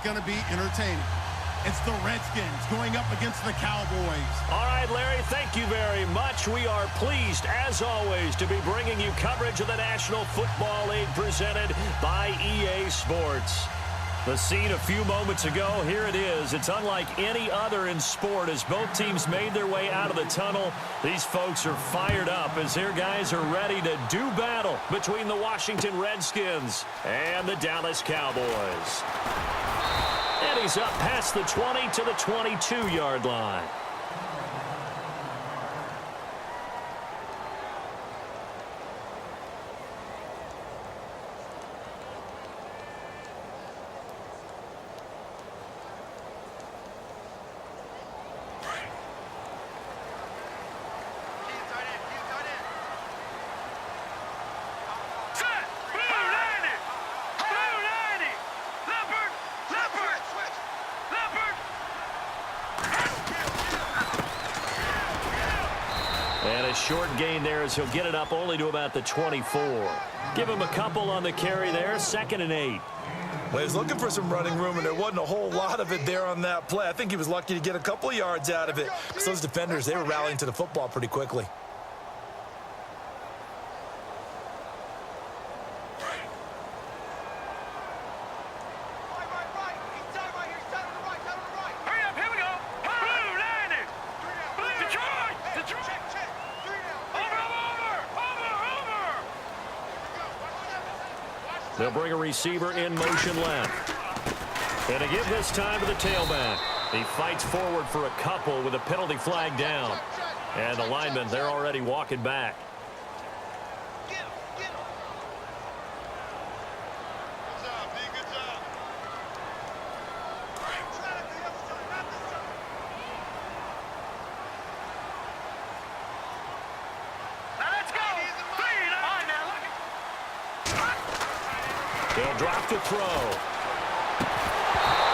going to be entertaining. It's the Redskins going up against the Cowboys. All right, Larry, thank you very much. We are pleased, as always, to be bringing you coverage of the National Football League presented by EA Sports. The scene a few moments ago, here it is. It's unlike any other in sport as both teams made their way out of the tunnel. These folks are fired up as their guys are ready to do battle between the Washington Redskins and the Dallas Cowboys. And he's up past the 20 to the 22-yard line. Short gain there as he'll get it up only to about the 24. Give him a couple on the carry there, 2nd and 8. Well, he was looking for some running room, and there wasn't a whole lot of it there on that play. I think he was lucky to get a couple of yards out of it because those defenders, they were rallying to the football pretty quickly. They'll bring a receiver in motion left. And to give this time to the tailback. He fights forward for a couple with a penalty flag down. And the linemen, they're already walking back. They'll drop to throw.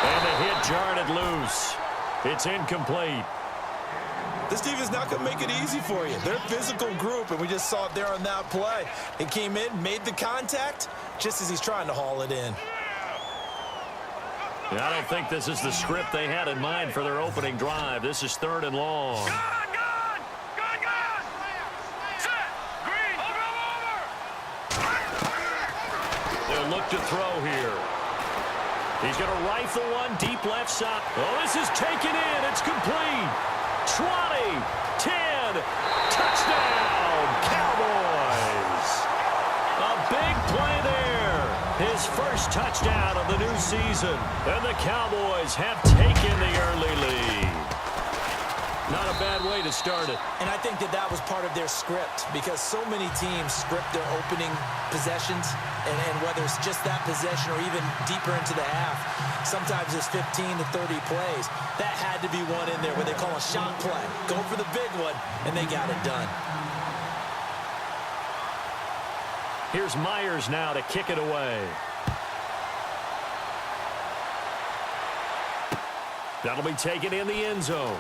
And the hit jarred it loose. It's incomplete. This defense not going to make it easy for you. They're a physical group, and we just saw it there on that play. He came in, made the contact, just as he's trying to haul it in. I don't think this is the script they had in mind for their opening drive. This is 3rd and long. Look to throw here. He's going to rifle one deep left side. Oh, this is taken in. It's complete. 20, 10, touchdown, Cowboys. A big play there. His first touchdown of the new season. And the Cowboys have taken the early lead. Not a bad way to start it. And I think that was part of their script because so many teams script their opening possessions, and whether it's just that possession or even deeper into the half, sometimes there's 15 to 30 plays. That had to be one in there where they call a shot play. Go for the big one, and they got it done. Here's Myers now to kick it away. That'll be taken in the end zone.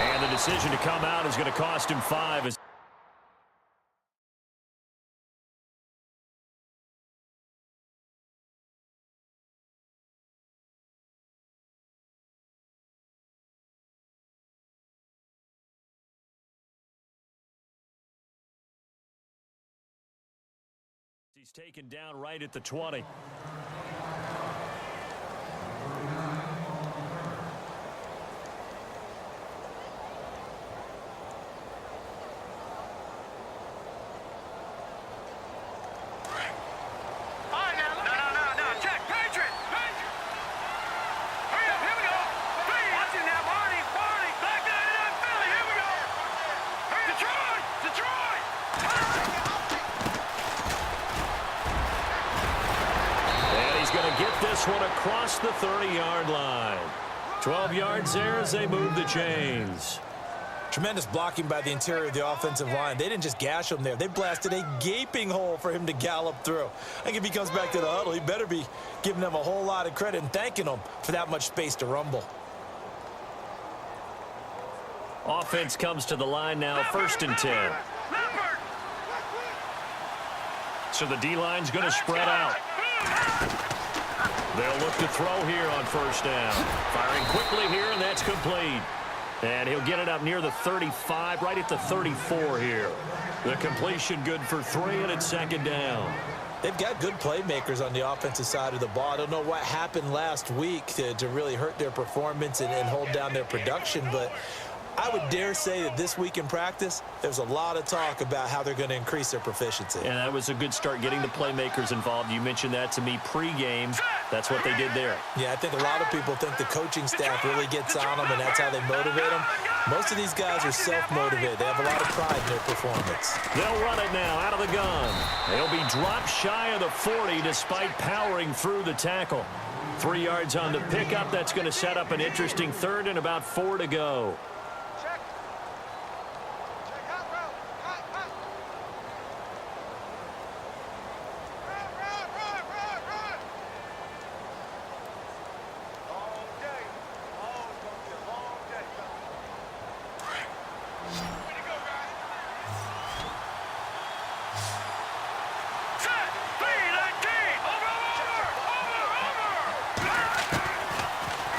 And the decision to come out is going to cost him 5. He's taken down right at the 20. This one across the 30-yard line. 12 yards there as they move the chains. Tremendous blocking by the interior of the offensive line. They didn't just gash him there. They blasted a gaping hole for him to gallop through. I think if he comes back to the huddle, he better be giving them a whole lot of credit and thanking them for that much space to rumble. Offense comes to the line now, 1st and 10. So the D-line's going to spread out. They'll look to throw here on first down. Firing quickly here, and that's complete. And he'll get it up near the 35, right at the 34 here. The completion good for 3, and it's second down. They've got good playmakers on the offensive side of the ball. I don't know what happened last week to really hurt their performance and hold down their production, but I would dare say that this week in practice, there's a lot of talk about how they're going to increase their proficiency. And that was a good start, getting the playmakers involved. You mentioned that to me pregame. That's what they did there. Yeah, I think a lot of people think the coaching staff really gets on them, and that's how they motivate them. Most of these guys are self-motivated. They have a lot of pride in their performance. They'll run it now out of the gun. They'll be dropped shy of the 40 despite powering through the tackle. 3 yards on the pickup. That's going to set up an interesting third and about 4 to go.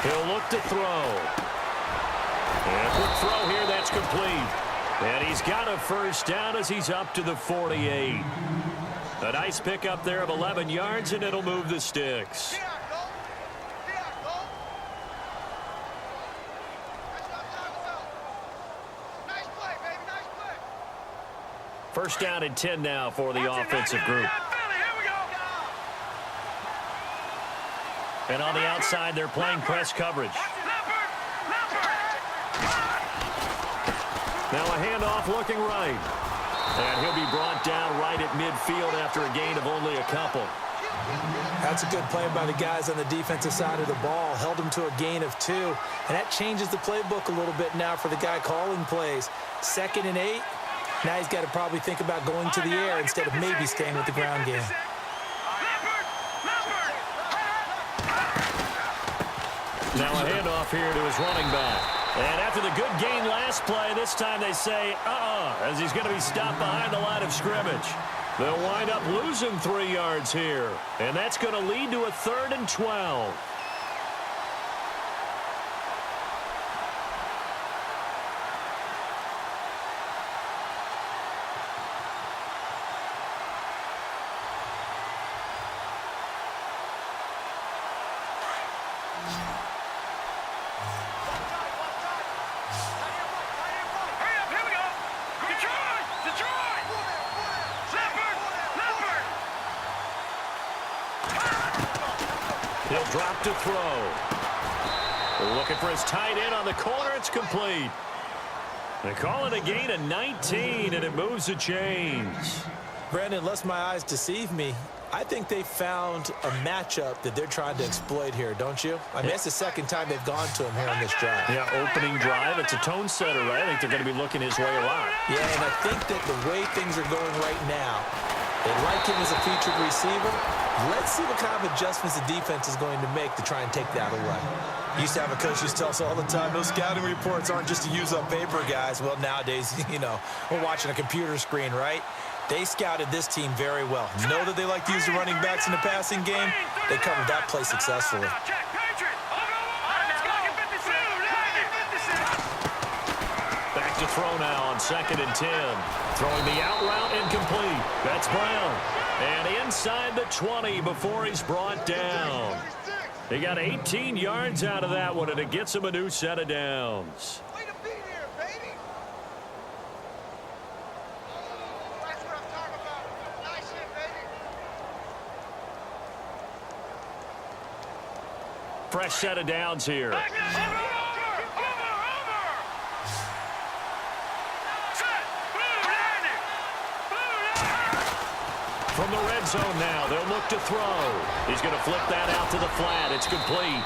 He'll look to throw. And a quick throw here, that's complete. And he's got a first down as he's up to the 48. A nice pickup there of 11 yards, and it'll move the sticks. First down and 10 now for the offensive group. And on the outside, they're playing press coverage. Now a handoff looking right. And he'll be brought down right at midfield after a gain of only a couple. That's a good play by the guys on the defensive side of the ball. Held them to a gain of 2. And that changes the playbook a little bit now for the guy calling plays. 2nd and 8. Now he's got to probably think about going to the air instead of maybe staying with the ground game. Now a handoff here to his running back. And after the good gain last play, this time they say, as he's going to be stopped behind the line of scrimmage. They'll wind up losing 3 yards here. And that's going to lead to a 3rd and 12. He'll drop to throw. Looking for his tight end on the corner. It's complete. They call it a gain of 19, and it moves the chains. Brandon, unless my eyes deceive me, I think they found a matchup that they're trying to exploit here, don't you? I mean, it's the second time they've gone to him here on this drive. Yeah, opening drive. It's a tone setter, right? I think they're going to be looking his way a lot. Yeah, and I think that the way things are going right now, they like him as a featured receiver. Let's see what kind of adjustments the defense is going to make to try and take that away. Used to have a coach who used to tell us all the time, those scouting reports aren't just to use up paper, guys. Well, nowadays, we're watching a computer screen, right? They scouted this team very well. Know that they like to use the running backs in the passing game. They covered that play successfully. Back to throw now on 2nd and 10. Throwing the out route incomplete. That's Brown. And inside the 20 before he's brought down. He got 18 yards out of that one, and it gets him a new set of downs. Way to be here, baby. That's what I'm talking about. Nice hit, baby. Fresh set of downs here. From the red zone now, they'll look to throw. He's going to flip that out to the flat. It's complete.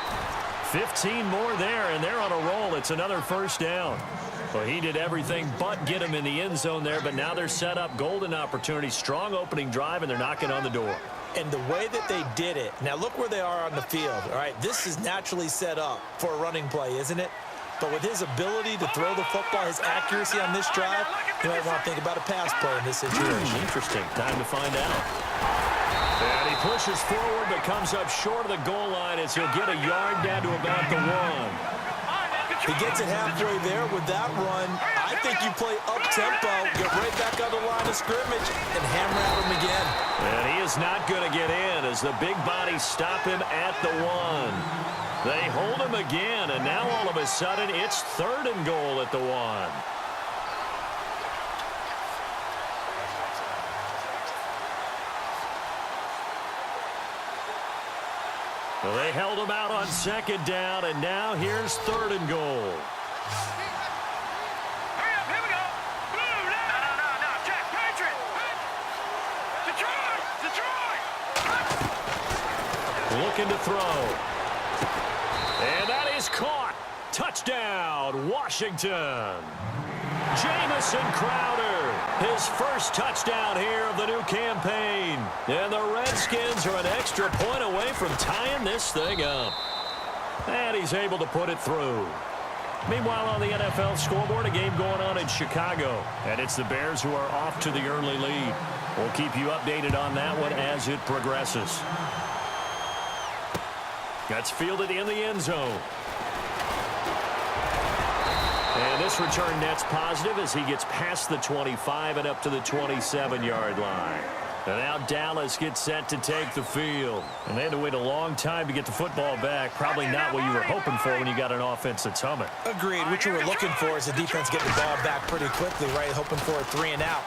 15 more there, and they're on a roll. It's another first down. Well, he did everything but get him in the end zone there, but now they're set up. Golden opportunity, strong opening drive, and they're knocking on the door. And the way that they did it, now look where they are on the field. All right, this is naturally set up for a running play, isn't it? But with his ability to throw the football, his accuracy on this drive, you might want to think about a pass play in this situation. Interesting. Time to find out. And he pushes forward but comes up short of the goal line as he'll get a yard down to about the 1. He gets it halfway there with that run. I think you play up-tempo, get right back on the line of scrimmage, and hammer at him again. And he is not going to get in as the big bodies stop him at the 1. They hold him again, and now all of a sudden it's 3rd and goal at the 1. Well, they held him out on 2nd down, and now here's 3rd and goal. Hurry up, here we go. Blue, no, Jack, Patriot. Detroit. Looking to throw. And that is caught. Touchdown, Washington. Jamison Crowder, his first touchdown here of the new campaign. And the Redskins are an extra point away from tying this thing up. And he's able to put it through. Meanwhile, on the NFL scoreboard, a game going on in Chicago. And it's the Bears who are off to the early lead. We'll keep you updated on that one as it progresses. That's fielded in the end zone. And this return net's positive as he gets past the 25 and up to the 27-yard line. And now Dallas gets set to take the field. And they had to wait a long time to get the football back. Probably not what you were hoping for when you got an offense that's humming. Agreed. What you were looking for is the defense getting the ball back pretty quickly, right? Hoping for a 3 and out.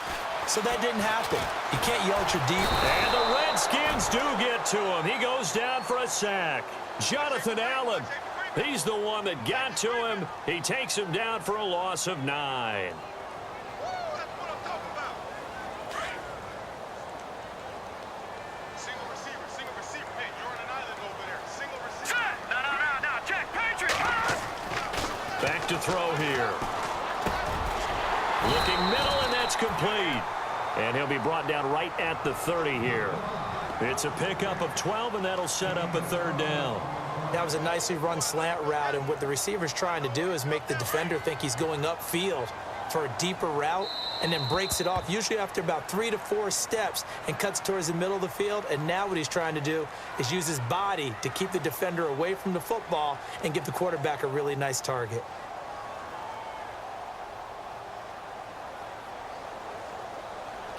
So that didn't happen. You can't yell at your deep. And the Redskins do get to him. He goes down for a sack. Jonathan Allen. He's the one that got to him. He takes him down for a loss of 9. That's what I'm talking about. Single receiver. Hey, you're on an island over there. Single receiver. No, Jack, Patriot. Back to throw here. Looking middle, and that's complete. And he'll be brought down right at the 30 here. It's a pickup of 12, and that'll set up a 3rd down. That was a nicely run slant route, and what the receiver's trying to do is make the defender think he's going upfield for a deeper route and then breaks it off, usually after about 3 to 4 steps, and cuts towards the middle of the field. And now what he's trying to do is use his body to keep the defender away from the football and give the quarterback a really nice target.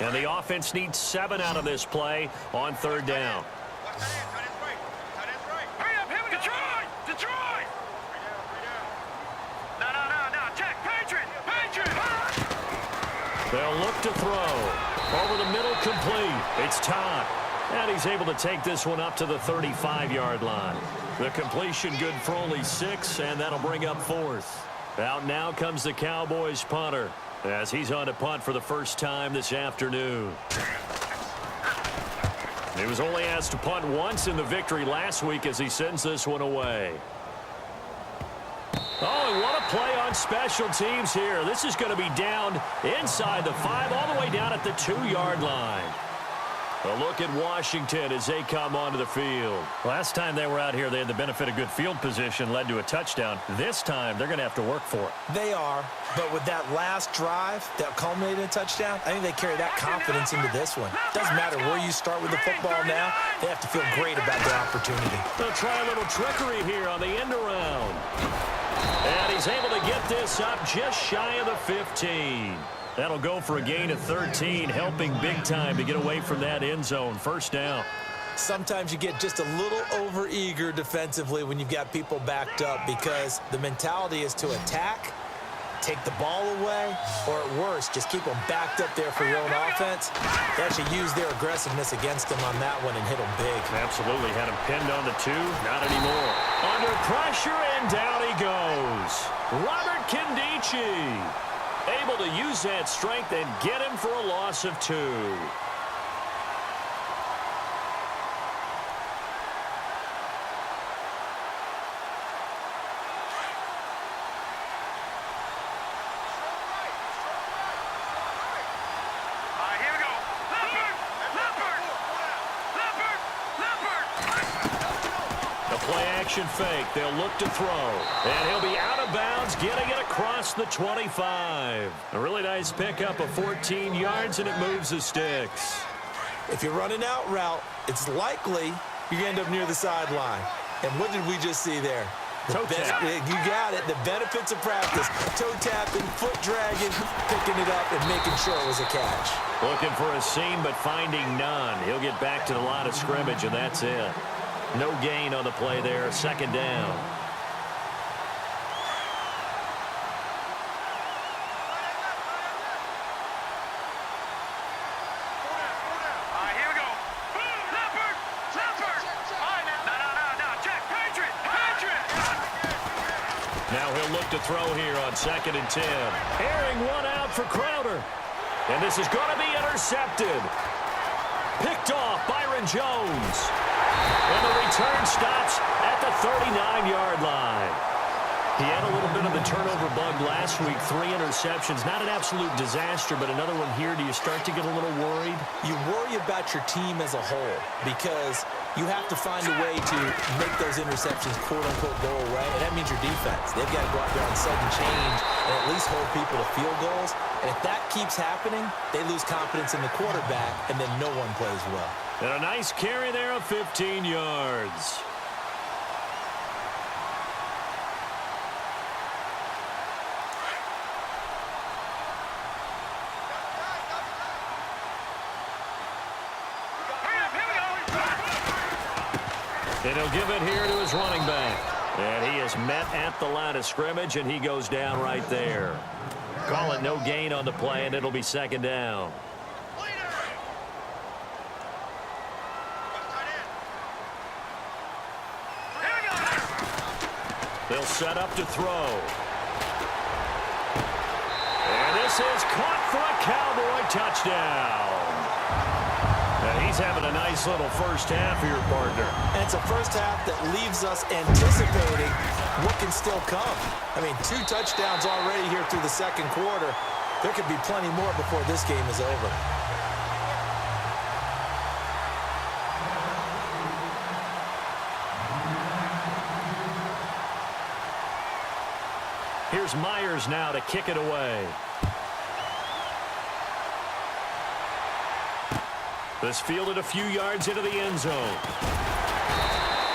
And the offense needs 7 out of this play on 3rd down. Hurry up, here we go. Detroit. 3 down. No, Jack, Patriot. They'll look to throw. Over the middle, complete. It's Todd. And he's able to take this one up to the 35-yard line. The completion good for only 6, and that'll bring up 4th. Out now comes the Cowboys punter, as he's on to punt for the first time this afternoon. He was only asked to punt once in the victory last week as he sends this one away. Oh, and what a play on special teams here. This is going to be down inside the 5, all the way down at the 2-yard line. A look at Washington as they come onto the field. Last time they were out here, they had the benefit of good field position, led to a touchdown. This time, they're going to have to work for it. They are, but with that last drive that culminated in a touchdown, I think they carry that confidence into this one. Doesn't matter where you start with the football now, they have to feel great about their opportunity. They'll try a little trickery here on the end around. And he's able to get this up just shy of the 15. That'll go for a gain of 13, helping big time to get away from that end zone. 1st down. Sometimes you get just a little over-eager defensively when you've got people backed up, because the mentality is to attack, take the ball away, or at worst, just keep them backed up there for your own offense. They actually use their aggressiveness against them on that one and hit them big. Absolutely. Had him pinned on the 2. Not anymore. Under pressure, and down he goes. Robert Kindici able to use that strength and get him for a loss of 2. Here we go. Leopard. A play-action fake. They'll look to throw. And he'll be out of bounds, getting it across the 25. A really nice pickup of 14 yards, and it moves the sticks. If you're running out route, it's likely you're going to end up near the sideline. And what did we just see there? Toe tap. You got it. The benefits of practice. Toe tapping, foot dragging, picking it up, and making sure it was a catch. Looking for a seam, but finding none. He'll get back to the line of scrimmage, and that's it. No gain on the play there. Second down. Now he'll look to throw here on 2nd and 10. Airing one out for Crowder. And this is going to be intercepted. Picked off Byron Jones. And the return stops at the 39-yard line. He had a little bit of the turnover bug last week. 3 interceptions. Not an absolute disaster, but another one here. Do you start to get a little worried? You worry about your team as a whole because you have to find a way to make those interceptions, quote-unquote, go away, and that means your defense. They've got to go out there on sudden change and at least hold people to field goals. And if that keeps happening, they lose confidence in the quarterback, and then no one plays well. And a nice carry there of 15 yards. And he'll give it here to his running back. And he is met at the line of scrimmage, and he goes down right there. Call it no gain on the play, and it'll be 2nd down. They'll set up to throw. And this is caught for a Cowboy touchdown. And he's having a nice little first half here, partner. And it's a first half that leaves us anticipating what can still come. I mean, 2 touchdowns already here through the second quarter. There could be plenty more before this game is over. Here's Myers now to kick it away. This fielded a few yards into the end zone.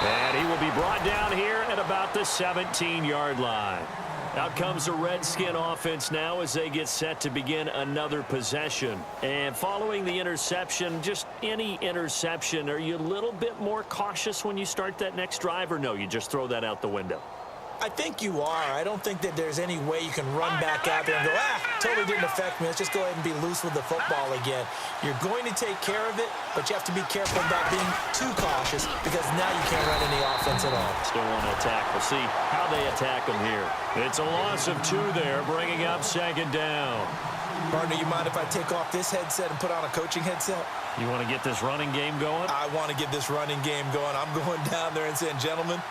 And he will be brought down here at about the 17-yard line. Out comes the Redskin offense now as they get set to begin another possession. And following the interception, just any interception, are you a little bit more cautious when you start that next drive, or no, you just throw that out the window? I think you are. I don't think that there's any way you can run back out there and go, totally didn't affect me. Let's just go ahead and be loose with the football again. You're going to take care of it, but you have to be careful about being too cautious because now you can't run any offense at all. Still want to attack. We'll see how they attack them here. It's a loss of 2 there, bringing up 2nd down. Partner, you mind if I take off this headset and put on a coaching headset? You want to get this running game going? I want to get this running game going. I'm going down there and saying, gentlemen,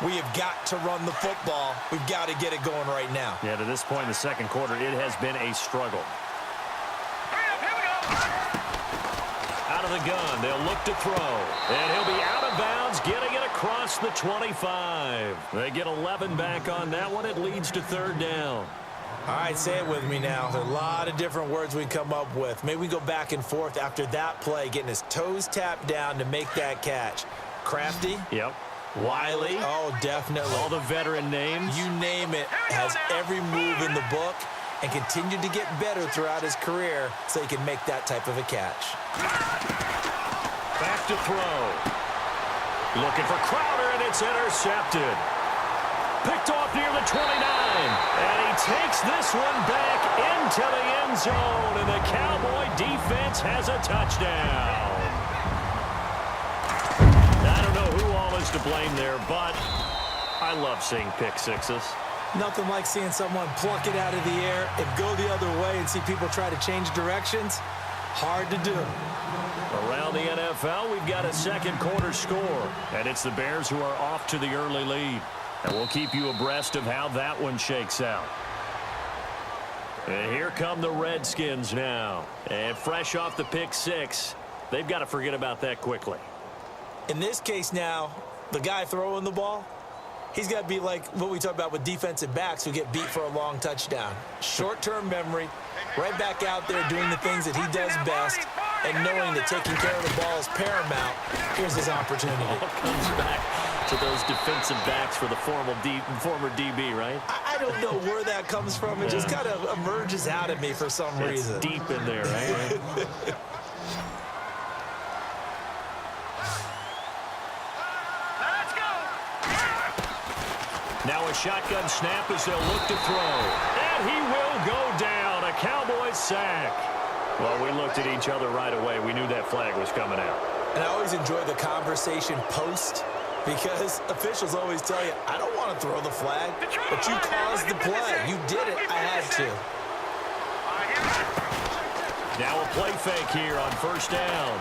we have got to run the football. We've got to get it going right now. Yeah, to this point in the second quarter, it has been a struggle. Out of the gun, they'll look to throw. And he'll be out of bounds, getting it across the 25. They get 11 back on that one. It leads to 3rd down. All right, say it with me now. There's a lot of different words we come up with. Maybe we go back and forth after that play, getting his toes tapped down to make that catch. Crafty. Yep. Wiley. Oh, definitely. All the veteran names. You name it. Has every move in the book and continued to get better throughout his career so he can make that type of a catch. Back to throw. Looking for Crowder, and it's intercepted. Picked off near the 29. And he takes this one back into the end zone, and the Cowboy defense has a touchdown. I don't know who all is to blame there, but I love seeing pick sixes. Nothing like seeing someone pluck it out of the air and go the other way and see people try to change directions. Hard to do. Around the NFL, we've got a second quarter score, and it's the Bears who are off to the early lead. And we'll keep you abreast of how that one shakes out. And here come the Redskins now. And fresh off the pick 6, they've got to forget about that quickly. In this case now, the guy throwing the ball, he's got to be like what we talk about with defensive backs who get beat for a long touchdown. Short-term memory, right back out there doing the things that he does best, and knowing that taking care of the ball is paramount, here's his opportunity. It all comes back to those defensive backs for the former DB, right? I don't know where that comes from. It just kind of emerges out of me for some reason. It's deep in there, right? Let's go. Now a shotgun snap as they'll look to throw. And he will go down. A Cowboys sack. Well, we looked at each other right away. We knew that flag was coming out. And I always enjoy the conversation post because officials always tell you, I don't want to throw the flag, but you caused the play. You did it. I had to. Now a play fake here on first down.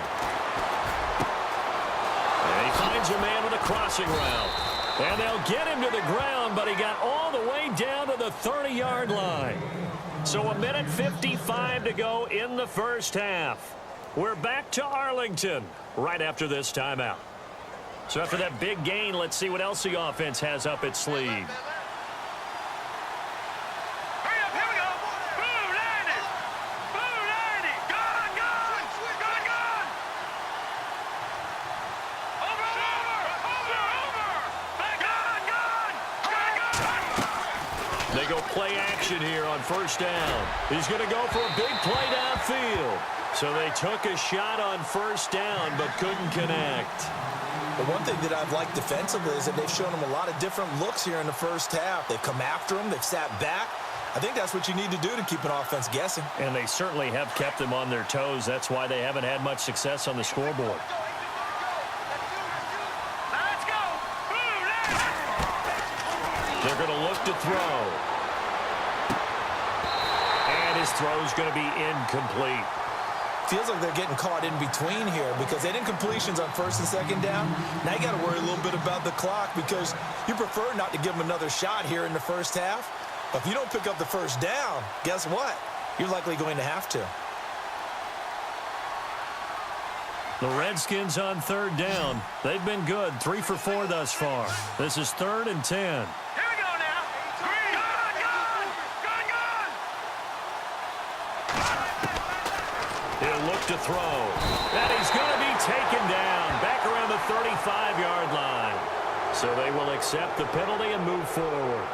And he finds a man with a crossing route. And they'll get him to the ground, but he got all the way down to the 30-yard line. So 1:55 to go in the first half. We're back to Arlington right after this timeout. So after that big gain, let's see what else the offense has up its sleeve. Hurry up, here we go. Blue 90. Blue 90. Gone, gone. Gone, gone. Over. Back gone. They go play action here on first down. He's going to go for a big play downfield. So they took a shot on first down but couldn't connect. The one thing that I've liked defensively is that they've shown him a lot of different looks here in the first half. They've come after him. They've sat back. I think that's what you need to do to keep an offense guessing. And they certainly have kept them on their toes. That's why they haven't had much success on the scoreboard. Let's go. Blue 90. They're going to look to throw. And his throw's going to be incomplete. Feels like they're getting caught in between here because they didn't completions on first and second down. Now you got to worry a little bit about the clock because you prefer not to give them another shot here in the first half. But if you don't pick up the first down, guess what? You're likely going to have to. The Redskins on third down. They've been good, 3 for 4 thus far. This is 3rd and 10. Here we go now. Green. Gone, gone. Gone, gone. He'll look to throw. And he's going to be taken down back around the 35-yard line. So they will accept the penalty and move forward.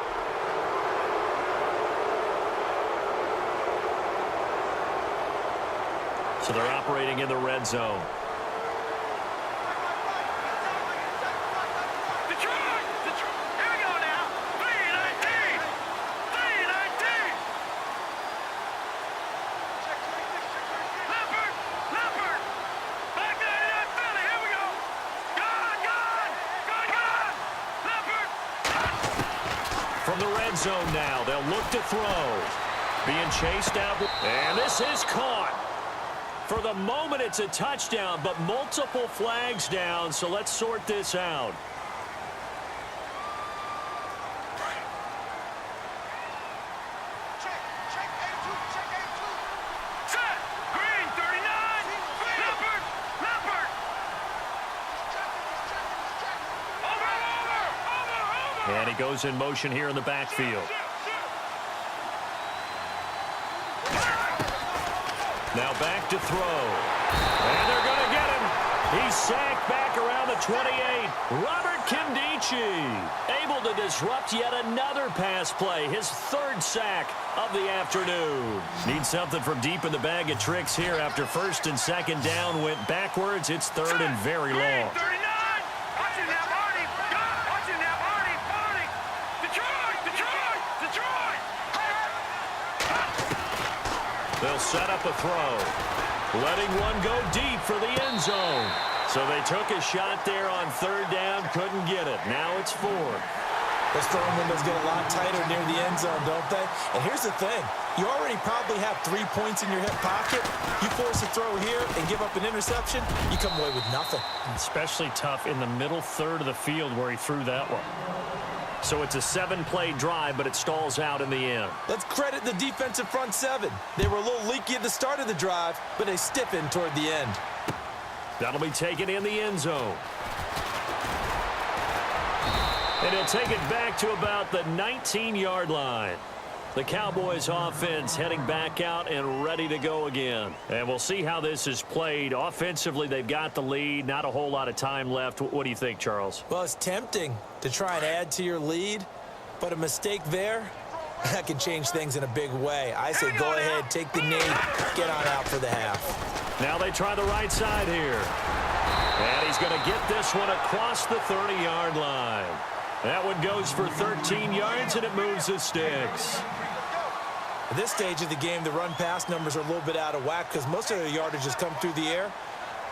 So they're operating in the red zone. Detroit. Here we go now. 3-19. 3-19. Leopard. Back there in that Philly. Here we go. Gone. Leopard. From the red zone now, they'll look to throw. Being chased out. And this is caught. For the moment, it's a touchdown, but multiple flags down, so let's sort this out. Set. Green 39. Leopard. Over. And he goes in motion here in the backfield. Now back to throw. And they're going to get him. He's sacked back around the 28. Robert Kimdichie able to disrupt yet another pass play. His 3rd sack of the afternoon. Need something from deep in the bag of tricks here after first and second down went backwards. It's 3rd and very long. 39. Watching that Marty. Watching that Marty. Detroit. They'll set up a throw. Letting one go deep for the end zone. So they took a shot there on 3rd down, couldn't get it. Now it's 4. Those throwing windows get a lot tighter near the end zone, don't they? And here's the thing. You already probably have 3 points in your hip pocket. You force a throw here and give up an interception, you come away with nothing. Especially tough in the middle third of the field where he threw that one. So it's a 7-play drive, but it stalls out in the end. Let's credit the defensive front 7. They were a little leaky at the start of the drive, but they stiffened toward the end. That'll be taken in the end zone. And he'll take it back to about the 19-yard line. The Cowboys offense heading back out and ready to go again. And we'll see how this is played. Offensively, they've got the lead. Not a whole lot of time left. What do you think, Charles? Well, it's tempting to try and add to your lead, but a mistake there, that can change things in a big way. I say go ahead, take the knee, get on out for the half. Now they try the right side here. And he's going to get this one across the 30-yard line. That one goes for 13 yards, and it moves the sticks. At this stage of the game, the run-pass numbers are a little bit out of whack because most of their yardage has come through the air.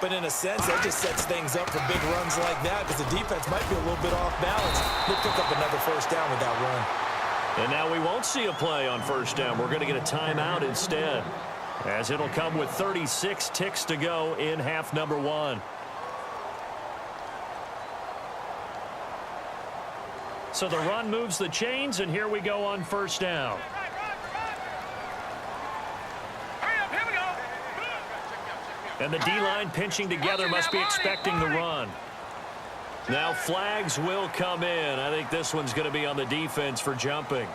But in a sense, that just sets things up for big runs like that because the defense might be a little bit off balance. They'll pick up another first down with that run. And now we won't see a play on first down. We're going to get a timeout instead, as it'll come with 36 ticks to go in half number 1. So the run moves the chains, and here we go on first down. And the D-line pinching together must be expecting the run. Now flags will come in. I think this one's going to be on the defense for jumping.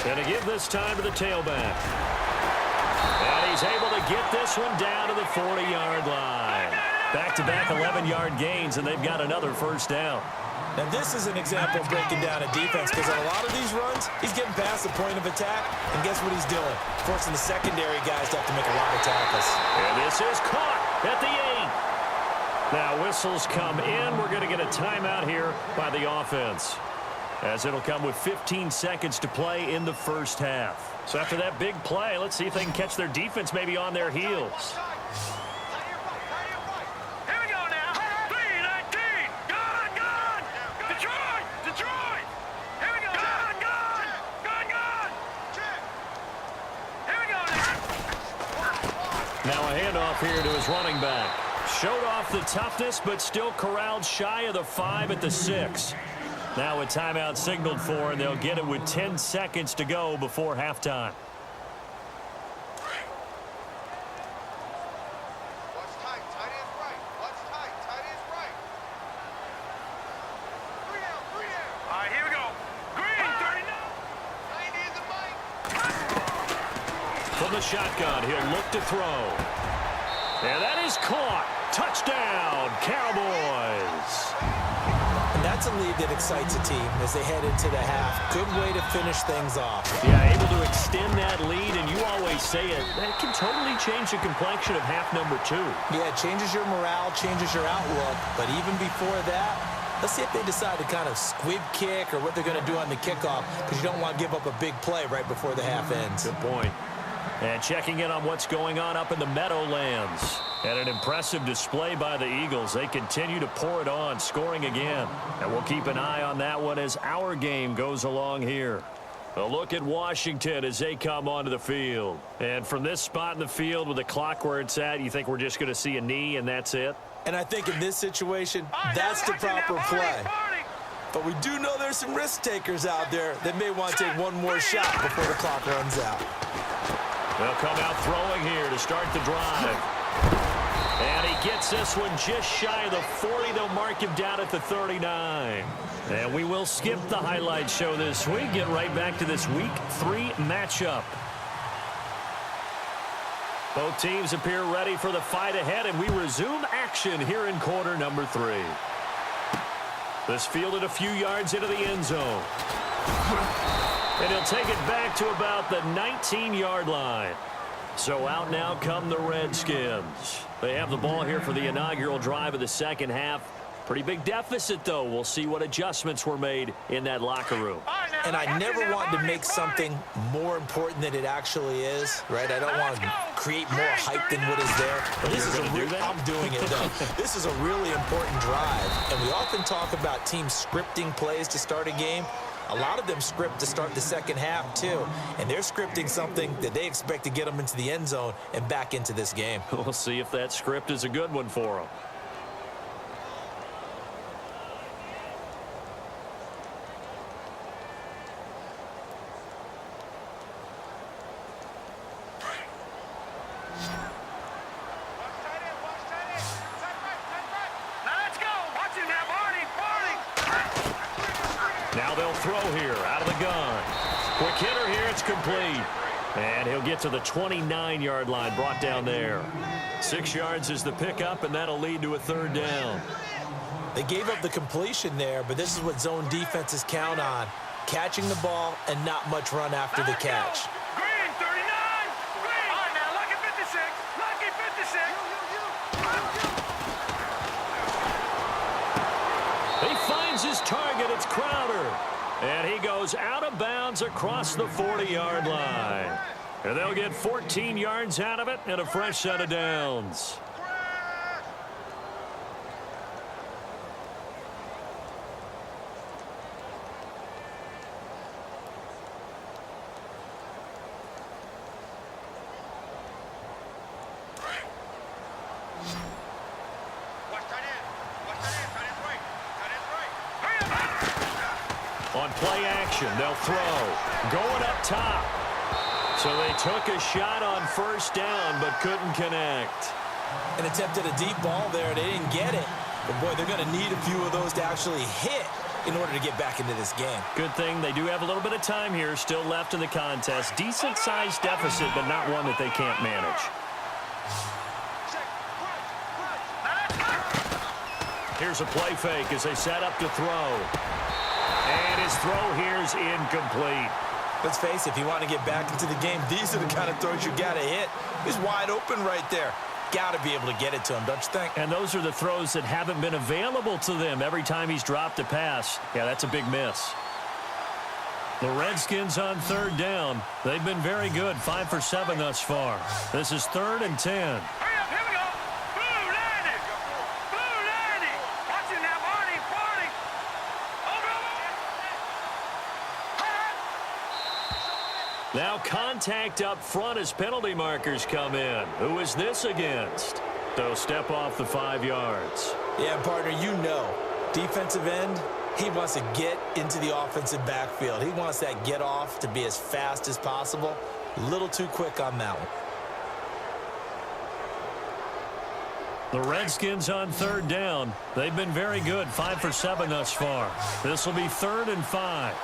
And to give this time to the tailback. And he's able to get this one down to the 40-yard line. Back-to-back 11-yard gains, and they've got another first down. Now, this is an example of breaking down a defense because on a lot of these runs, he's getting past the point of attack, and guess what he's doing? Forcing the secondary guys to have to make a lot of tackles. And this is caught at the 8. Now, whistles come in. We're going to get a timeout here by the offense, as it'll come with 15 seconds to play in the first half. So after that big play, let's see if they can catch their defense maybe on their heels. Here we go now. 3-19. Gone. Detroit. Here we go. Gone. Here we go now. Now a handoff here to his running back. Showed off the toughness, but still corralled shy of the 5 at the 6. Now a timeout signaled for, and they'll get it with 10 seconds to go before halftime. Watch tight. Tight is right. Watch tight. Tight is right. 3 down. All right, here we go. Green, 39. 90 is a bite. From the shotgun, he'll look to throw. And that is caught. Touchdown, Cowboys. And that's a lead that excites a team as they head into the half. Good way to finish things off. Yeah, able to extend that lead, and you always say it, that can totally change the complexion of half number 2. Yeah, it changes your morale, changes your outlook. But even before that, let's see if they decide to kind of squib kick or what they're going to do on the kickoff, because you don't want to give up a big play right before the half ends. Good point. And checking in on what's going on up in the Meadowlands. And an impressive display by the Eagles. They continue to pour it on, scoring again. And we'll keep an eye on that one as our game goes along here. A look at Washington as they come onto the field. And from this spot in the field with the clock where it's at, you think we're just going to see a knee and that's it? And I think in this situation, that's the proper play. But we do know there's some risk takers out there that may want to take one more shot before the clock runs out. They'll come out throwing here to start the drive. And he gets this one just shy of the 40. They'll mark him down at the 39. And we will skip the highlight show this week. Get right back to this Week 3 matchup. Both teams appear ready for the fight ahead, and we resume action here in quarter number 3. This fielded a few yards into the end zone. And he'll take it back to about the 19-yard line. So out now come the Redskins. They have the ball here for the inaugural drive of the second half. Pretty big deficit, though. We'll see what adjustments were made in that locker room. And I never want to make something more important than it actually is, right? I don't want to create more hype than what is there. But this is I'm doing it, though. This is a really important drive. And we often talk about teams scripting plays to start a game. A lot of them script to start the second half, too. And they're scripting something that they expect to get them into the end zone and back into this game. We'll see if that script is a good one for them. Now they'll throw here out of the gun. Quick hitter here. It's complete. And he'll get to the 29-yard line, brought down there. 6 yards is the pickup, and that'll lead to a third down. They gave up the completion there, but this is what zone defenses count on. Catching the ball and not much run after the catch. Green, 39. Green. All right, now, lucky 56. Lucky 56. He finds his target. It's Crowder. And he goes out of bounds across the 40-yard line. And they'll get 14 yards out of it and a fresh set of downs. On play action, they'll throw. Going up top. So they took a shot on first down, but couldn't connect. An attempt at a deep ball there. They didn't get it. But, boy, they're going to need a few of those to actually hit in order to get back into this game. Good thing they do have a little bit of time here still left in the contest. Decent-sized deficit, but not one that they can't manage. Here's a play fake as they set up to throw. And his throw here is incomplete. Let's face it, if you want to get back into the game, these are the kind of throws you got to hit. He's wide open right there. Got to be able to get it to him, don't you think? And those are the throws that haven't been available to them every time he's dropped a pass. Yeah, that's a big miss. The Redskins on third down. They've been very good, 5 for 7 thus far. This is 3rd and 10. Now contact up front as penalty markers come in. Who is this against? They'll step off the 5 yards. Yeah, partner, you know, defensive end, he wants to get into the offensive backfield. He wants that get off to be as fast as possible. A little too quick on that one. The Redskins on third down. They've been very good, 5 for 7 thus far. This will be 3rd and 5.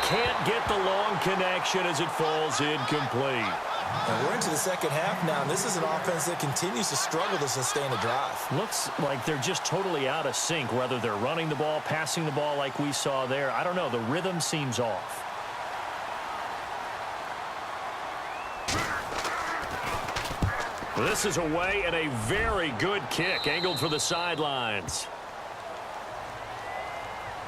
Can't get the long connection as it falls incomplete. And we're into the second half now, and this is an offense that continues to struggle to sustain a drive. Looks like they're just totally out of sync, whether they're running the ball, passing the ball like we saw there. I don't know. The rhythm seems off. This is away and a very good kick, angled for the sidelines.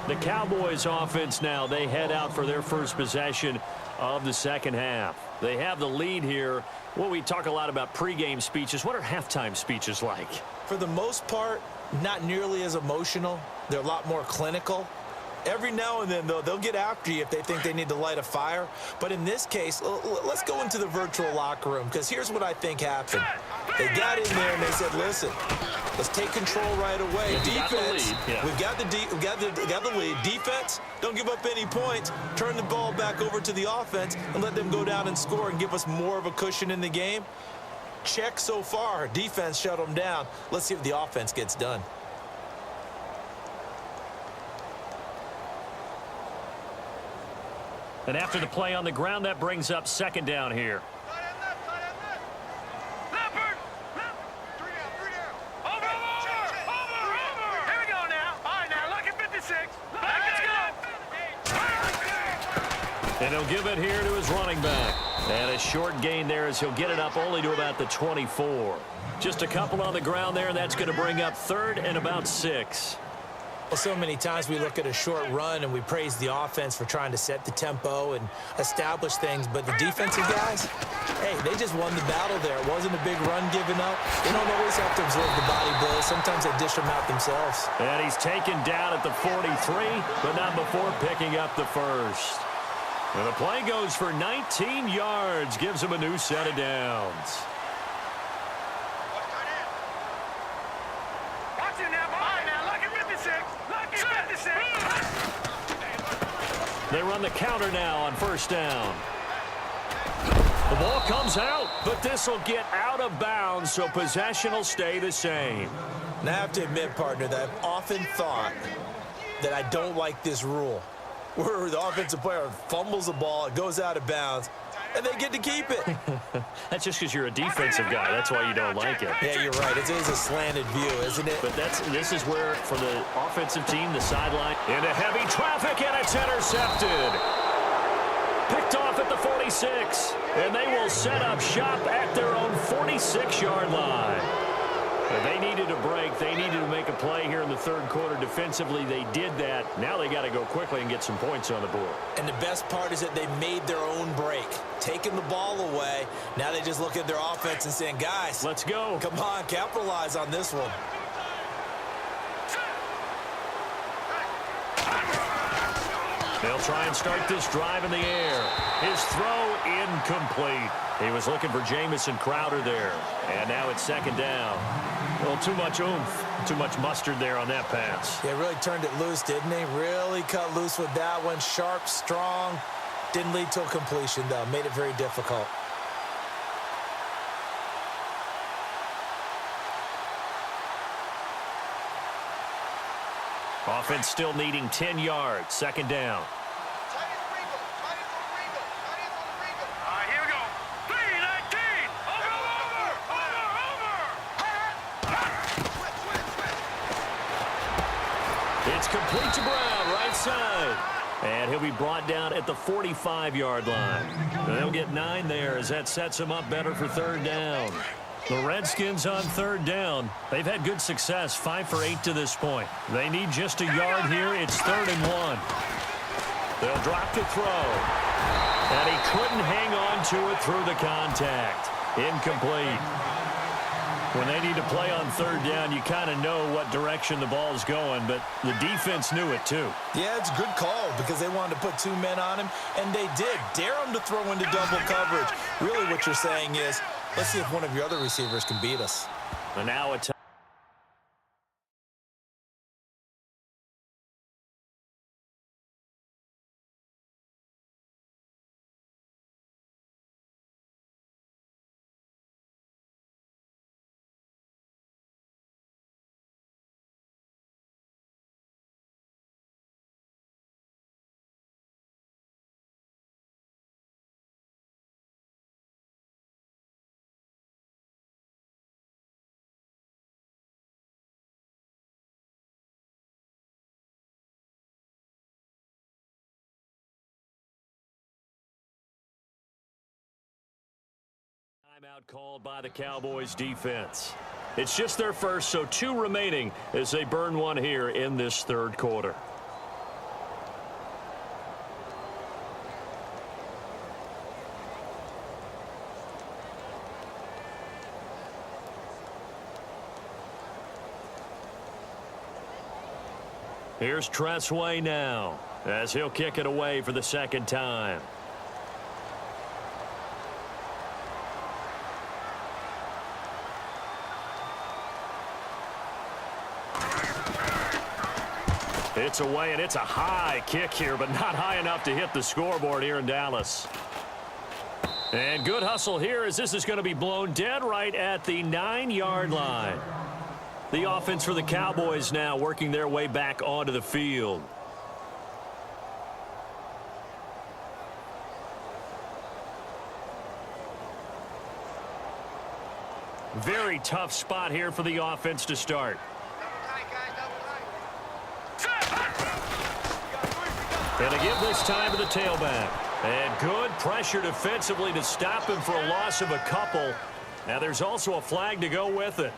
The Cowboys offense now, they head out for their first possession of the second half. They have the lead here. Well, we talk a lot about pregame speeches. What are halftime speeches like? For the most part, not nearly as emotional. They're a lot more clinical. Every now and then, though, they'll get after you if they think they need to light a fire. But in this case, let's go into the virtual locker room, because here's what I think happened. They got in there and they said, listen, let's take control right away. Defense, we've got the lead. Defense, don't give up any points. Turn the ball back over to the offense and let them go down and score and give us more of a cushion in the game. Check so far. Defense shut them down. Let's see if the offense gets done. And after the play on the ground, that brings up second down here. And he'll give it here to his running back. And a short gain there as he'll get it up only to about the 24. Just a couple on the ground there, and that's going to bring up 3rd and about 6. Well, so many times we look at a short run and we praise the offense for trying to set the tempo and establish things, but the defensive guys, hey, they just won the battle there. It wasn't a big run given up. They don't always have to absorb the body blows. Sometimes they dish them out themselves. And he's taken down at the 43, but not before picking up the first. And the play goes for 19 yards, gives him a new set of downs. Watch it now, boy. Now, look at 56. They run the counter now on first down. The ball comes out, but this will get out of bounds, so possession will stay the same. Now, I have to admit, partner, that I've often thought that I don't like this rule, where the offensive player fumbles the ball, it goes out of bounds, and they get to keep it. That's just because you're a defensive guy. That's why you don't like it. Yeah, you're right. It is a slanted view, isn't it? But this is where, for the offensive team, the sideline into heavy traffic, and it's intercepted. Picked off at the 46, and they will set up shop at their own 46-yard line. And they needed a break. They needed to make a play here in the third quarter. Defensively, they did that. Now they got to go quickly and get some points on the board. And the best part is that they made their own break, taking the ball away. Now they just look at their offense and saying, guys, let's go. Come on, capitalize on this one. They'll try and start this drive in the air. His throw incomplete. He was looking for Jamison Crowder there. And now it's second down. Well, too much oomph, too much mustard there on that pass. Yeah, really turned it loose, didn't he? Really cut loose with that one. Sharp, strong. Didn't lead to a completion, though. Made it very difficult. Offense still needing 10 yards. Second down. Here we go. 3-19. Over. It's complete to Brown, right side. And he'll be brought down at the 45-yard line. They'll get 9 there as that sets him up better for third down. The Redskins on third down. They've had good success, 5 for 8 to this point. They need just a yard here. It's 3rd and 1. They'll drop to throw. And he couldn't hang on to it through the contact. Incomplete. When they need to play on third down, you kind of know what direction the ball's going, but the defense knew it too. Yeah, it's a good call because they wanted to put 2 men on him, and they did. Dare him to throw into double coverage. Really what you're saying is, let's see if one of your other receivers can beat us. And now it's timeout called by the Cowboys defense. It's just their first, so 2 remaining as they burn one here in this third quarter. Here's Tressway now as he'll kick it away for the second time. It's away, and it's a high kick here, but not high enough to hit the scoreboard here in Dallas. And good hustle here as this is going to be blown dead right at the 9-yard line. The offense for the Cowboys now working their way back onto the field. Very tough spot here for the offense to start. And to give this time to the tailback. And good pressure defensively to stop him for a loss of a couple. Now there's also a flag to go with it.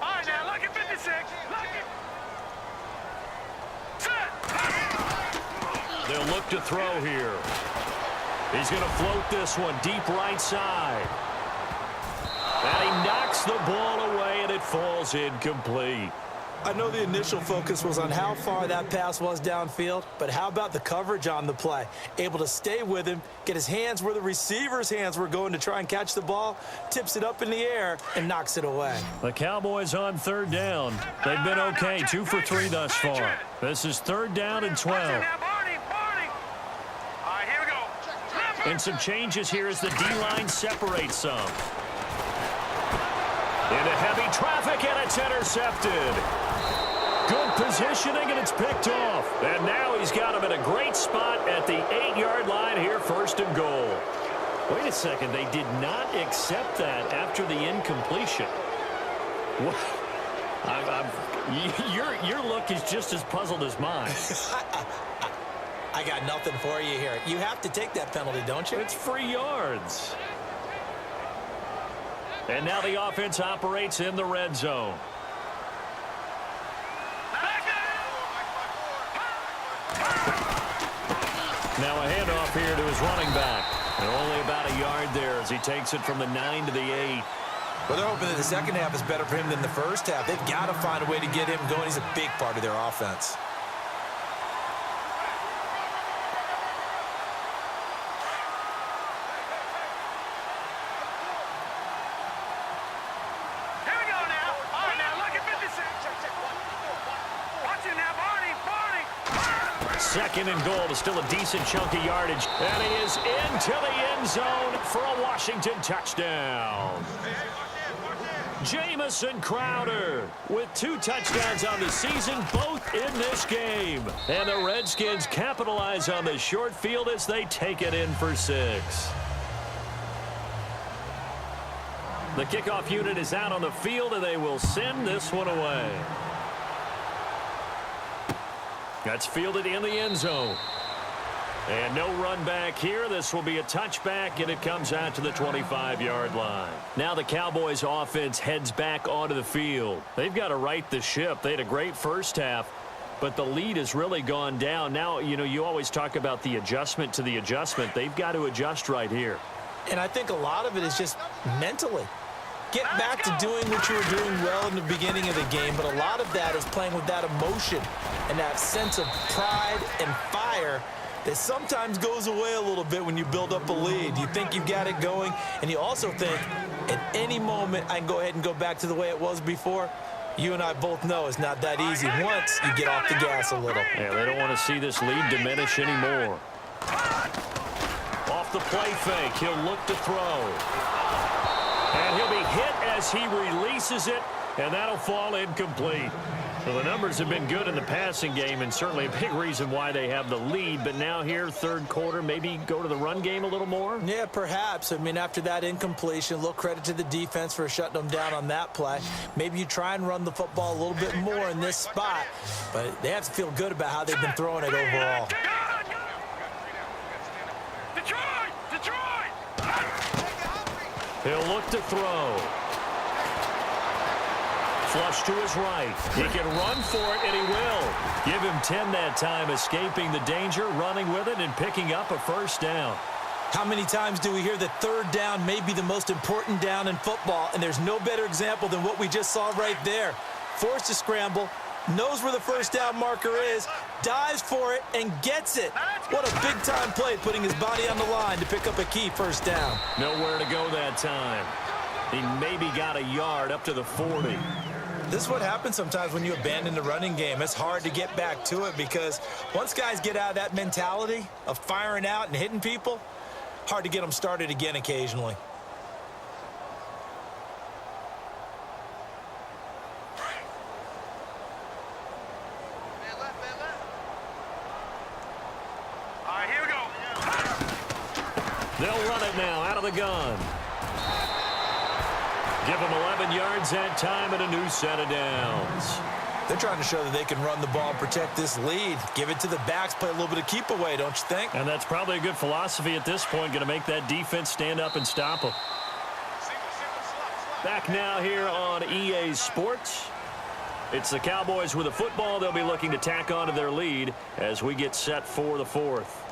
All right, now look at 56. They'll look to throw here. He's going to float this one deep right side. And he knocks the ball away, and it falls incomplete. I know the initial focus was on how far that pass was downfield, but how about the coverage on the play? Able to stay with him, get his hands where the receiver's hands were going to try and catch the ball, tips it up in the air, and knocks it away. The Cowboys on third down. They've been okay, 2 for 3 thus far. This is 3rd down and 12. And some changes here as the D-line separates some. Into heavy traffic, and it's intercepted. Good positioning, and it's picked off. And now he's got him in a great spot at the 8-yard line here, 1st and goal. Wait a second, they did not accept that after the incompletion. What? Your look is just as puzzled as mine. I got nothing for you here. You have to take that penalty, don't you? It's free yards. And now the offense operates in the red zone. Now a handoff here to his running back. And only about a yard there as he takes it from the 9 to the 8. Well, they're hoping that the second half is better for him than the first half. They've got to find a way to get him going. He's a big part of their offense. Second and goal is still a decent chunk of yardage. And he is into the end zone for a Washington touchdown. Jamison Crowder with 2 touchdowns on the season, both in this game. And the Redskins capitalize on the short field as they take it in for 6. The kickoff unit is out on the field, and they will send this one away. That's fielded in the end zone. And no run back here. This will be a touchback, and it comes out to the 25-yard line. Now the Cowboys offense heads back onto the field. They've got to right the ship. They had a great first half, but the lead has really gone down. Now, you always talk about the adjustment to the adjustment. They've got to adjust right here. And I think a lot of it is just mentally. Get back to doing what you were doing well in the beginning of the game, but a lot of that is playing with that emotion and that sense of pride and fire that sometimes goes away a little bit when you build up a lead. You think you've got it going, and you also think at any moment I can go ahead and go back to the way it was before. You and I both know it's not that easy once you get off the gas a little. Yeah, they don't want to see this lead diminish anymore. Off the play fake, he'll look to throw. And he'll be hit as he releases it, and that'll fall incomplete. So the numbers have been good in the passing game, and certainly a big reason why they have the lead. But now here, 3rd quarter, maybe go to the run game a little more? Yeah, perhaps. I mean, after that incompletion, a little credit to the defense for shutting them down on that play. Maybe you try and run the football a little bit more in this spot, but they have to feel good about how they've been throwing it overall. He'll look to throw. Flush to his right. He can run for it, and he will. Give him 10 that time, escaping the danger, running with it, and picking up a 1st down. How many times do we hear that 3rd down may be the most important down in football, and there's no better example than what we just saw right there. Forced to scramble, knows where the 1st down marker is, dives for it, and gets it. What a big-time play, putting his body on the line to pick up a key 1st down. Nowhere to go that time. He maybe got a yard up to the 40. This is what happens sometimes when you abandon the running game. It's hard to get back to it because once guys get out of that mentality of firing out and hitting people, hard to get them started again occasionally. All right, here we go. They'll run it now out of the gun. Give them 11 yards that time and a new set of downs. They're trying to show that they can run the ball and protect this lead. Give it to the backs, play a little bit of keep away, don't you think? And that's probably a good philosophy at this point, going to make that defense stand up and stop them. Back now here on EA Sports. It's the Cowboys with a football. They'll be looking to tack on to their lead as we get set for the 4th.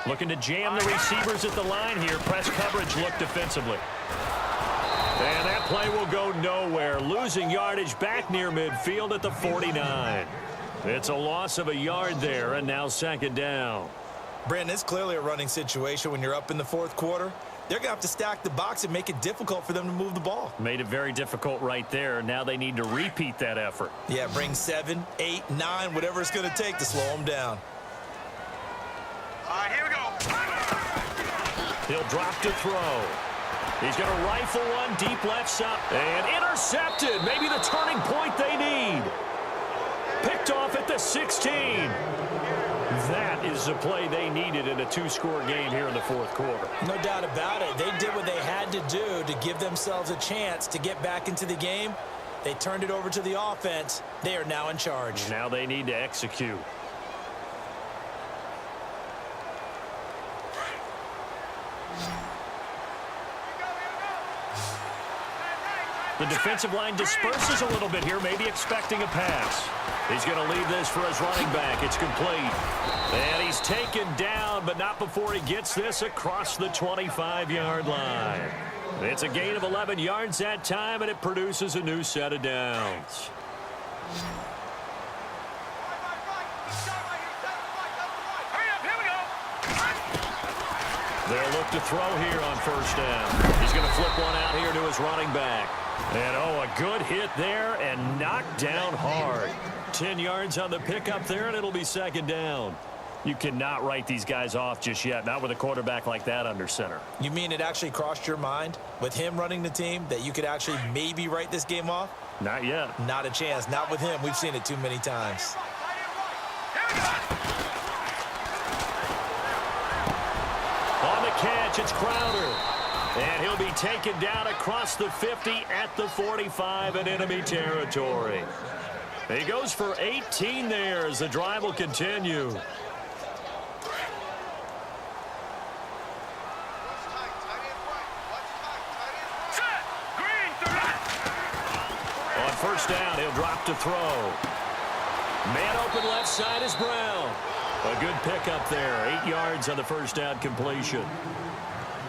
Looking to jam the receivers at the line here. Press coverage look defensively. And that play will go nowhere. Losing yardage back near midfield at the 49. It's a loss of a yard there, and now second down. Brandon, it's clearly a running situation when you're up in the fourth quarter. They're going to have to stack the box and make it difficult for them to move the ball. Made it very difficult right there. Now they need to repeat that effort. Yeah, bring 7, 8, 9, whatever it's going to take to slow them down. Here we go. He'll drop to throw. He's going to rifle one deep left side. And intercepted. Maybe the turning point they need. Picked off at the 16. That is the play they needed in a two-score game here in the fourth quarter. No doubt about it. They did what they had to do to give themselves a chance to get back into the game. They turned it over to the offense. They are now in charge. Now they need to execute. The defensive line disperses a little bit here, maybe expecting a pass. He's going to leave this for his running back. It's complete. And he's taken down, but not before he gets this across the 25-yard line. It's a gain of 11 yards that time, and it produces a new set of downs. They'll look to throw here on first down. He's going to flip one out here to his running back. And, a good hit there and knocked down hard. 10 yards on the pickup there, and it'll be second down. You cannot write these guys off just yet, not with a quarterback like that under center. You mean it actually crossed your mind with him running the team that you could actually maybe write this game off? Not yet. Not a chance. Not with him. We've seen it too many times. On the catch, it's Crowder. And he'll be taken down across the 50 at the 45 in enemy territory. He goes for 18 there as the drive will continue. On first down, he'll drop to throw. Man open left side is Brown. A good pickup there. 8 yards on the first down completion.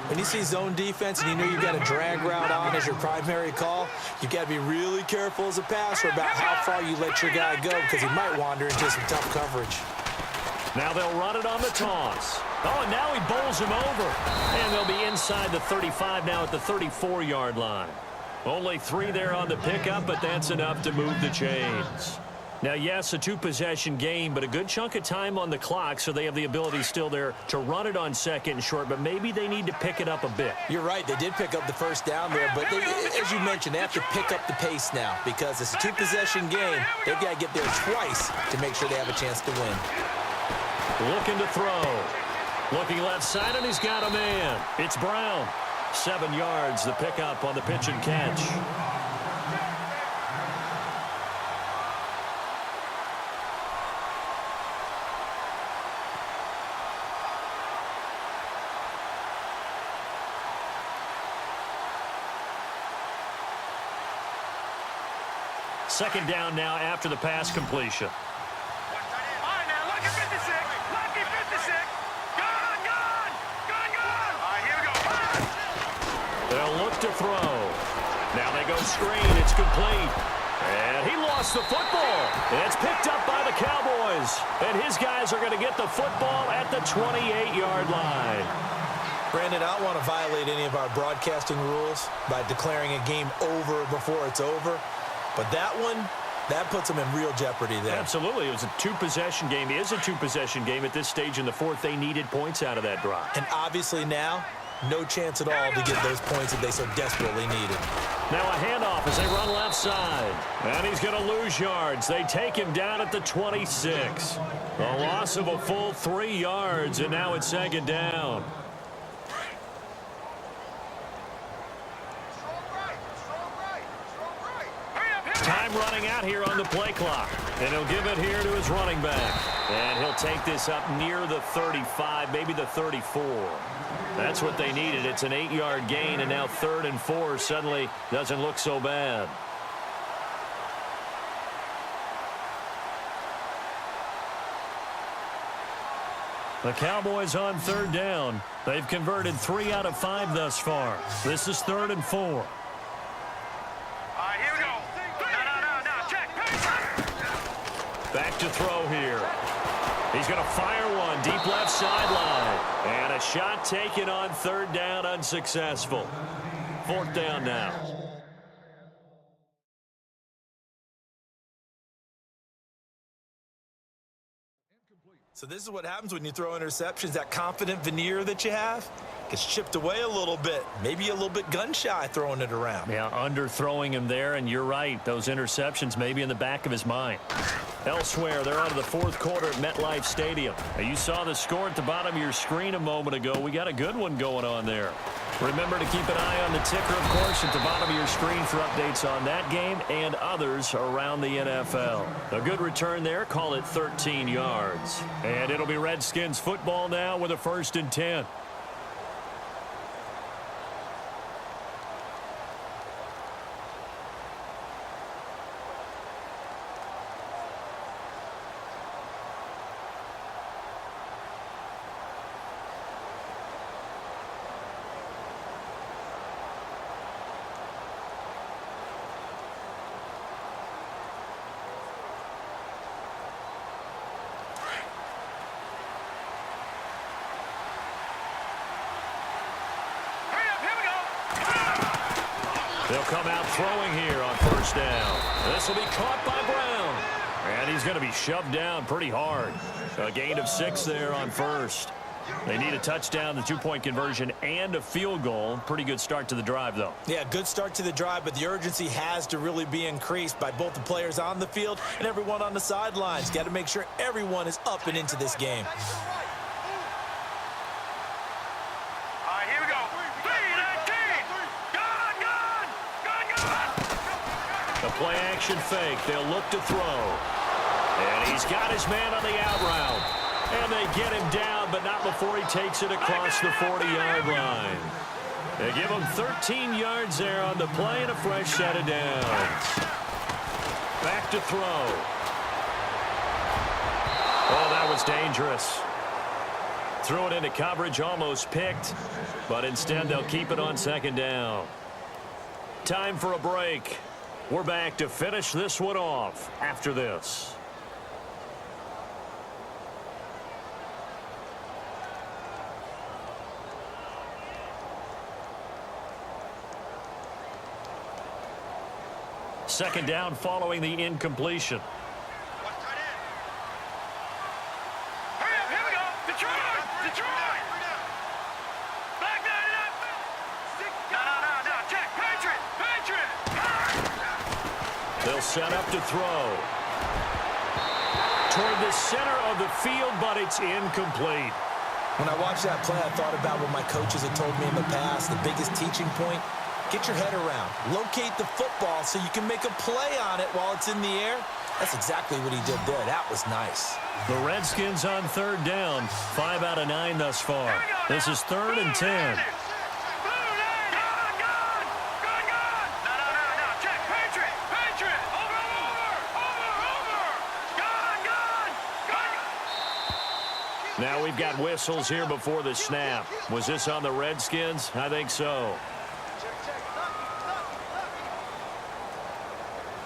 When you see zone defense and you know you've got a drag route on as your primary call, you've got to be really careful as a passer about how far you let your guy go because he might wander into some tough coverage. Now they'll run it on the toss. Oh, and now he bowls him over. And they'll be inside the 35 now at the 34-yard line. Only 3 there on the pickup, but that's enough to move the chains. Now, yes, a two-possession game, but a good chunk of time on the clock, so they have the ability still there to run it on second and short, but maybe they need to pick it up a bit. You're right. They did pick up the first down there, but they, as you mentioned, they have to pick up the pace now because it's a two-possession game. They've got to get there twice to make sure they have a chance to win. Looking to throw. Looking left side, and he's got a man. It's Brown. 7 yards, the pickup on the pitch and catch. Second down now after the pass completion. All right, now, lucky 56. Lucky 56. Gone, gone. Gone, gone. All right, here we go. They'll look to throw. Now they go screen. It's complete. And he lost the football. And it's picked up by the Cowboys. And his guys are going to get the football at the 28-yard line. Brandon, I don't want to violate any of our broadcasting rules by declaring a game over before it's over. But that one, that puts them in real jeopardy there. Absolutely. It was a two-possession game. It is a two-possession game at this stage in the fourth. They needed points out of that drive. And obviously now, no chance at all to get those points that they so desperately needed. Now a handoff as they run left side. And he's going to lose yards. They take him down at the 26. A loss of a full 3 yards, and now it's second down. Time running out here on the play clock. And he'll give it here to his running back. And he'll take this up near the 35, maybe the 34. That's what they needed. It's an 8-yard gain, and now 3rd and 4 suddenly doesn't look so bad. The Cowboys on third down. They've converted 3 out of 5 thus far. This is 3rd and 4. All right, here we go. No, check. Back to throw here. He's going to fire one deep left sideline. And a shot taken on 3rd down, unsuccessful. 4th down now. So this is what happens when you throw interceptions. That confident veneer that you have gets chipped away a little bit. Maybe a little bit gun-shy throwing it around. Yeah, underthrowing him there, and you're right. Those interceptions may be in the back of his mind. Elsewhere, they're out of the 4th quarter at MetLife Stadium. Now, you saw the score at the bottom of your screen a moment ago. We got a good one going on there. Remember to keep an eye on the ticker, of course, at the bottom of your screen for updates on that game and others around the NFL. A good return there. Call it 13 yards. And it'll be Redskins football now with a 1st and 10. They'll come out throwing here on 1st down. This will be caught by Brown. And he's going to be shoved down pretty hard. A gain of 6 there on 1st. They need a touchdown, the 2-point conversion, and a field goal. Pretty good start to the drive, though. Yeah, good start to the drive, but the urgency has to really be increased by both the players on the field and everyone on the sidelines. Got to make sure everyone is up and into this game. Play-action fake. They'll look to throw. And he's got his man on the out route. And they get him down, but not before he takes it across the 40-yard line. They give him 13 yards there on the play and a fresh set of downs. Back to throw. Oh, that was dangerous. Threw it into coverage, almost picked. But instead, they'll keep it on 2nd down. Time for a break. We're back to finish this one off after this. Second down following the incompletion. They'll set up to throw. Toward the center of the field, but it's incomplete. When I watched that play, I thought about what my coaches had told me in the past. The biggest teaching point, get your head around. Locate the football so you can make a play on it while it's in the air. That's exactly what he did there. That was nice. The Redskins on 3rd down. 5 out of 9 thus far. This is 3rd and 10. Now we've got whistles here before the snap. Was this on the Redskins? I think so.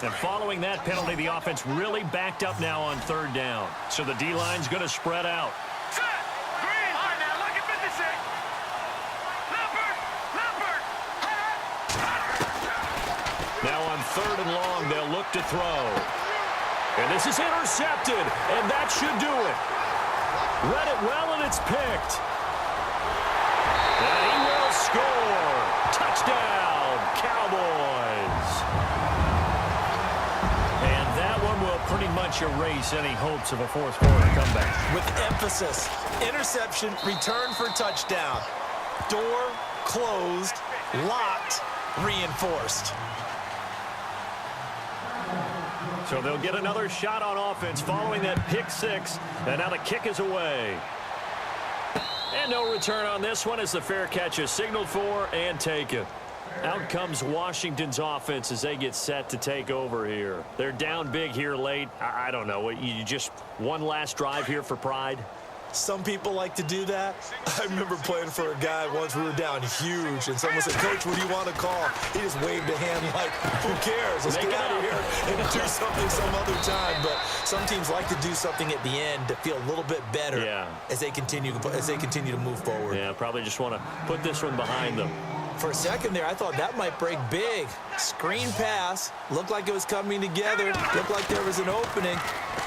And following that penalty, the offense really backed up now on 3rd down. So the D-line's going to spread out. Now on 3rd and long, they'll look to throw. And this is intercepted, and that should do it. Read it well, and it's picked. And he will score. Touchdown, Cowboys. And that one will pretty much erase any hopes of a 4th quarter comeback. With emphasis, interception, return for touchdown. Door closed, locked, reinforced. So they'll get another shot on offense following that pick 6. And now the kick is away. And no return on this one as the fair catch is signaled for and taken. Out comes Washington's offense as they get set to take over here. They're down big here late. I don't know. You just one last drive here for pride? Some people like to do that. I remember playing for a guy once. We were down huge, and someone said, "Coach, what do you want to call?" He just waved a hand like, "Who cares? Let's get out of here and do something some other time." But some teams like to do something at the end to feel a little bit better as they continue to move forward. Yeah, probably just want to put this one behind them. For a second there, I thought that might break big. Screen pass. Looked like it was coming together. Looked like there was an opening.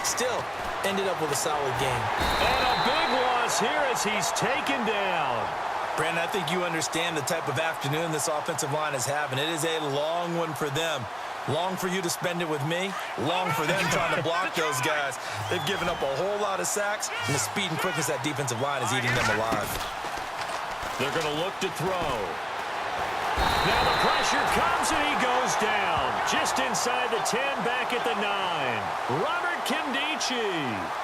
Still, ended up with a solid game. And a big loss here as he's taken down. Brandon, I think you understand the type of afternoon this offensive line is having. It is a long one for them. Long for you to spend it with me. Long for them trying to block those guys. They've given up a whole lot of sacks, and the speed and quickness of that defensive line is eating them alive. They're going to look to throw. Now the pressure comes, and he goes down. Just inside the 10, back at the 9. Robert Kindici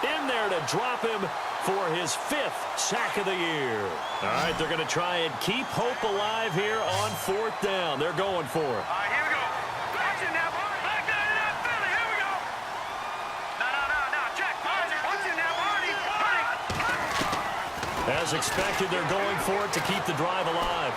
in there to drop him for his 5th sack of the year. All right, they're going to try and keep hope alive here on 4th down. They're going for it. All right, here we go. Watch it now, boy. Back there in that Philly. Here we go. No. Check. Watch it now, Marty. As expected, they're going for it to keep the drive alive.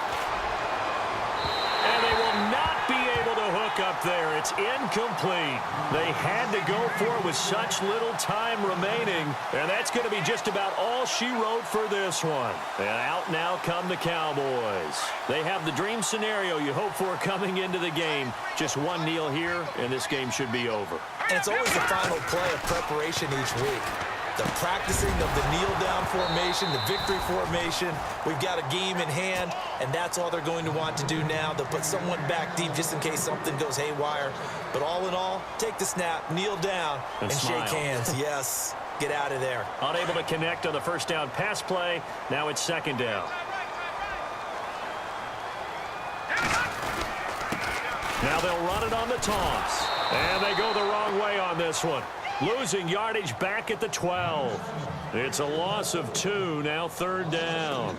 And they will not be able to hook up there. It's incomplete. They had to go for it with such little time remaining. And that's going to be just about all she wrote for this one. And out now come the Cowboys. They have the dream scenario you hope for coming into the game. Just one kneel here, and this game should be over. And it's always the final play of preparation each week. The practicing of the kneel-down formation, the victory formation. We've got a game in hand, and that's all they're going to want to do now. They'll put someone back deep just in case something goes haywire. But all in all, take the snap, kneel down, and shake hands. Yes, get out of there. Unable to connect on the first down pass play. Now it's 2nd down. Now they'll run it on the toss. And they go the wrong way on this one. Losing yardage back at the 12. It's a loss of 2, now 3rd down.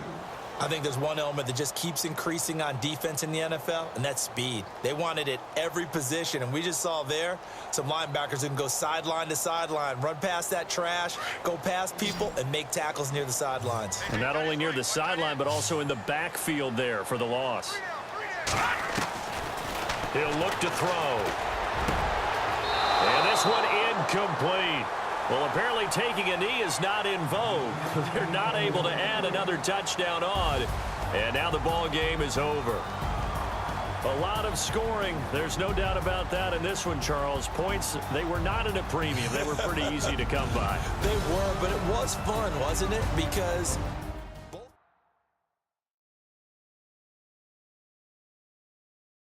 I think there's one element that just keeps increasing on defense in the NFL, and that's speed. They want it at every position, and we just saw there some linebackers who can go sideline to sideline, run past that trash, go past people, and make tackles near the sidelines. And not only near the sideline, but also in the backfield there for the loss. He'll look to throw. And this one incomplete. Well, apparently taking a knee is not in vogue. They're not able to add another touchdown on. And now the ball game is over. A lot of scoring. There's no doubt about that in this one, Charles. Points, they were not at a premium. They were pretty easy to come by. They were, but it was fun, wasn't it? Because